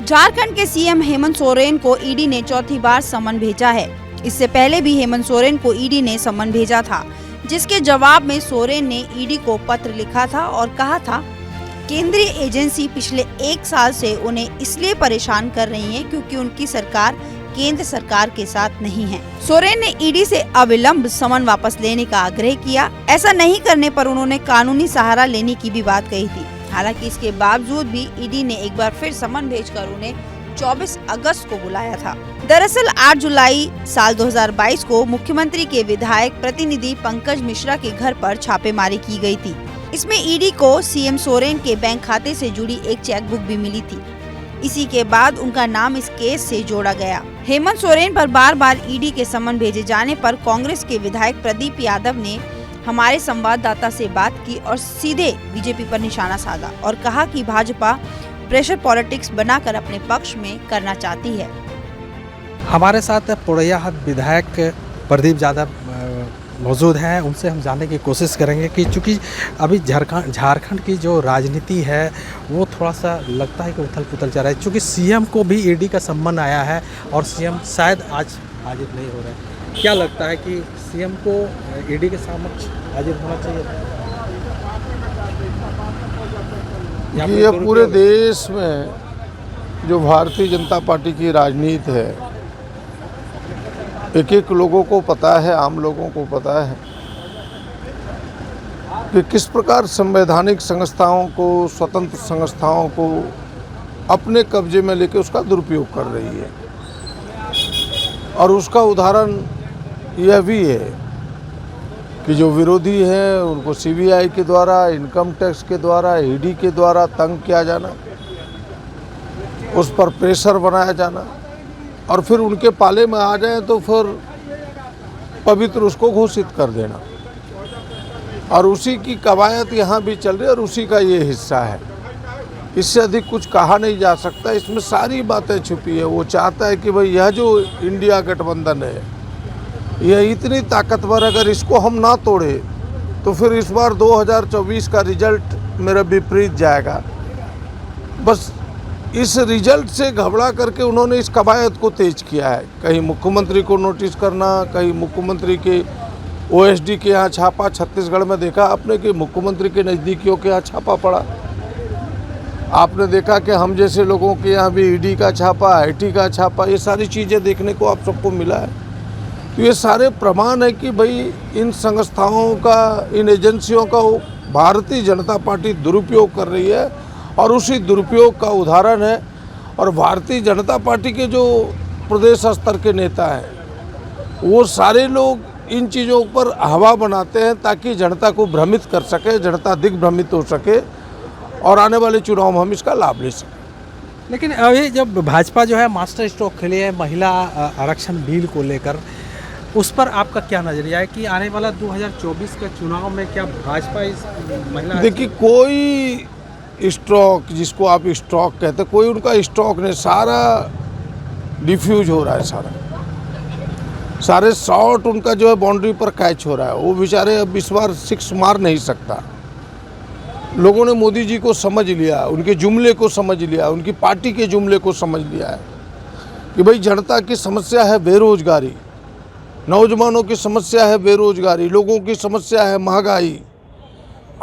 झारखंड के सीएम हेमंत सोरेन को ईडी ने चौथी बार समन भेजा है। इससे पहले भी हेमंत सोरेन को ईडी ने समन भेजा था, जिसके जवाब में सोरेन ने ईडी को पत्र लिखा था और कहा था केंद्रीय एजेंसी पिछले 1 साल से उन्हें इसलिए परेशान कर रही है क्योंकि उनकी सरकार केंद्र सरकार के साथ नहीं है। सोरेन ने ईडी से अविलंब समन वापस लेने का आग्रह किया। ऐसा नहीं करने पर उन्होंने कानूनी सहारा लेने की भी बात कही थी। हालांकि इसके बावजूद भी ईडी ने एक बार फिर समन भेजकर उन्हें 24 अगस्त को बुलाया था। दरअसल 8 जुलाई साल 2022 को मुख्यमंत्री के विधायक प्रतिनिधि पंकज मिश्रा के घर पर छापेमारी की गई थी। इसमें ईडी को सीएम सोरेन के बैंक खाते से जुड़ी एक चेकबुक भी मिली थी। इसी के बाद उनका नाम इस केस से जोड़ा गया। हेमंत सोरेन पर बार बार ईडी के समन भेजे जाने पर कांग्रेस के विधायक प्रदीप यादव ने हमारे संवाददाता से बात की और सीधे बीजेपी पर निशाना साधा और कहा कि भाजपा प्रेशर पॉलिटिक्स बनाकर अपने पक्ष में करना चाहती है। हमारे साथ पोड़ैयाहाट विधायक प्रदीप यादव मौजूद हैं, उनसे हम जानने की कोशिश करेंगे कि चूँकि अभी झारखंड की जो राजनीति है वो थोड़ा सा लगता है कि उथल पुथल चल रहा है। चूँकि सीएम को भी ईडी का सम्मन आया है और सीएम शायद आज हाजिर नहीं हो रहे हैं। क्या लगता है कि सीएम को ईडी के समक्ष हाजिर होना चाहिए? ये पूरे देश में जो भारतीय जनता पार्टी की राजनीति है, एक एक लोगों को पता है, आम लोगों को पता है कि किस प्रकार संवैधानिक संस्थाओं को, स्वतंत्र संस्थाओं को अपने कब्जे में लेकर उसका दुरुपयोग कर रही है। और उसका उदाहरण यह भी है कि जो विरोधी हैं उनको सीबीआई के द्वारा, इनकम टैक्स के द्वारा, ईडी के द्वारा तंग किया जाना, उस पर प्रेशर बनाया जाना और फिर उनके पाले में आ जाए तो फिर पवित्र उसको घोषित कर देना। और उसी की कवायद यहाँ भी चल रही है और उसी का ये हिस्सा है। इससे अधिक कुछ कहा नहीं जा सकता। इसमें सारी बातें छुपी है। वो चाहता है कि भाई यह जो इंडिया गठबंधन है यह इतनी ताकतवर, अगर इसको हम ना तोड़े तो फिर इस बार 2024 का रिजल्ट मेरा विपरीत जाएगा। बस इस रिजल्ट से घबरा करके उन्होंने इस कवायद को तेज किया है। कहीं मुख्यमंत्री को नोटिस करना, कहीं मुख्यमंत्री के ओएसडी के यहाँ छापा। छत्तीसगढ़ में देखा आपने कि मुख्यमंत्री के नज़दीकियों के यहाँ छापा पड़ा। आपने देखा कि हम जैसे लोगों के यहाँ भी ईडी का छापा, आईटी का छापा, ये सारी चीज़ें देखने को आप सबको मिला है। तो ये सारे प्रमाण है कि भाई इन संस्थाओं का, इन एजेंसियों का भारतीय जनता पार्टी दुरुपयोग कर रही है और उसी दुरुपयोग का उदाहरण है। और भारतीय जनता पार्टी के जो प्रदेश स्तर के नेता हैं वो सारे लोग इन चीज़ों पर हवा बनाते हैं ताकि जनता को भ्रमित कर सके, जनता दिग्भ्रमित हो सके और आने वाले चुनाव में हम इसका लाभ ले सकें। लेकिन अभी जब भाजपा जो है मास्टर स्ट्रोक खेली है महिला आरक्षण बिल को लेकर, उस पर आपका क्या नजरिया है कि आने वाला 2024 का चुनाव में क्या भाजपा इस महिला? देखिए, कोई स्ट्रोक, जिसको आप स्ट्रोक कहते, कोई उनका स्ट्रोक नहीं, सारा डिफ्यूज हो रहा है। सारे शॉट उनका जो है बाउंड्री पर कैच हो रहा है। वो बेचारे अब इस बार 6 मार नहीं सकता। लोगों ने मोदी जी को समझ लिया, उनके जुमले को समझ लिया, उनकी पार्टी के जुमले को समझ लिया है कि भाई जनता की समस्या है बेरोजगारी, नौजवानों की समस्या है बेरोजगारी, लोगों की समस्या है महंगाई,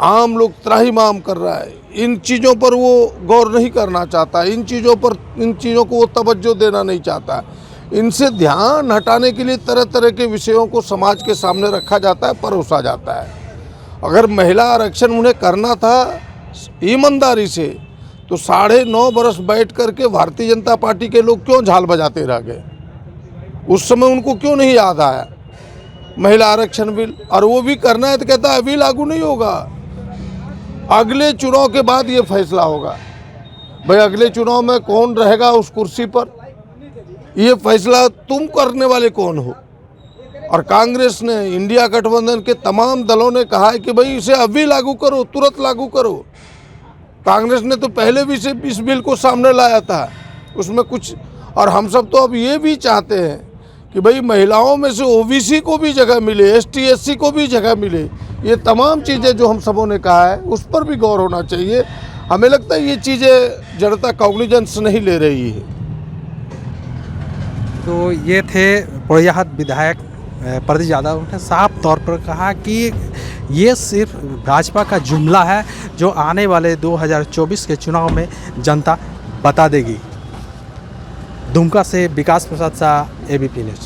आम लोग त्राहिमाम कर रहा है। इन चीज़ों पर वो गौर नहीं करना चाहता, इन चीज़ों को वो तवज्जो देना नहीं चाहता। इनसे ध्यान हटाने के लिए तरह तरह के विषयों को समाज के सामने रखा जाता है, परोसा जाता है। अगर महिला आरक्षण उन्हें करना था ईमानदारी से तो 9.5 बरस बैठ करके भारतीय जनता पार्टी के लोग क्यों झाल बजाते रह गए? उस समय उनको क्यों नहीं याद आया महिला आरक्षण बिल? और वो भी करना है तो कहता है अभी लागू नहीं होगा, अगले चुनाव के बाद ये फैसला होगा। भाई अगले चुनाव में कौन रहेगा उस कुर्सी पर, ये फैसला तुम करने वाले कौन हो? और कांग्रेस ने, इंडिया गठबंधन के तमाम दलों ने कहा है कि भाई इसे अभी लागू करो, तुरंत लागू करो। कांग्रेस ने तो पहले भी इस बिल को सामने लाया था, उसमें कुछ। और हम सब तो अब ये भी चाहते हैं कि भाई महिलाओं में से ओबीसी को भी जगह मिले, एसटी एससी को भी जगह मिले। ये तमाम चीज़ें जो हम सबों ने कहा है उस पर भी गौर होना चाहिए। हमें लगता है ये चीज़ें जनता कॉग्निजेंस नहीं ले रही है। तो ये थे पोड़ैयाहाट विधायक प्रदीप यादव ने साफ तौर पर कहा कि ये सिर्फ भाजपा का जुमला है जो आने वाले 2024 के चुनाव में जनता बता देगी। दुमका से विकास प्रसाद शाह, ABP न्यूज़।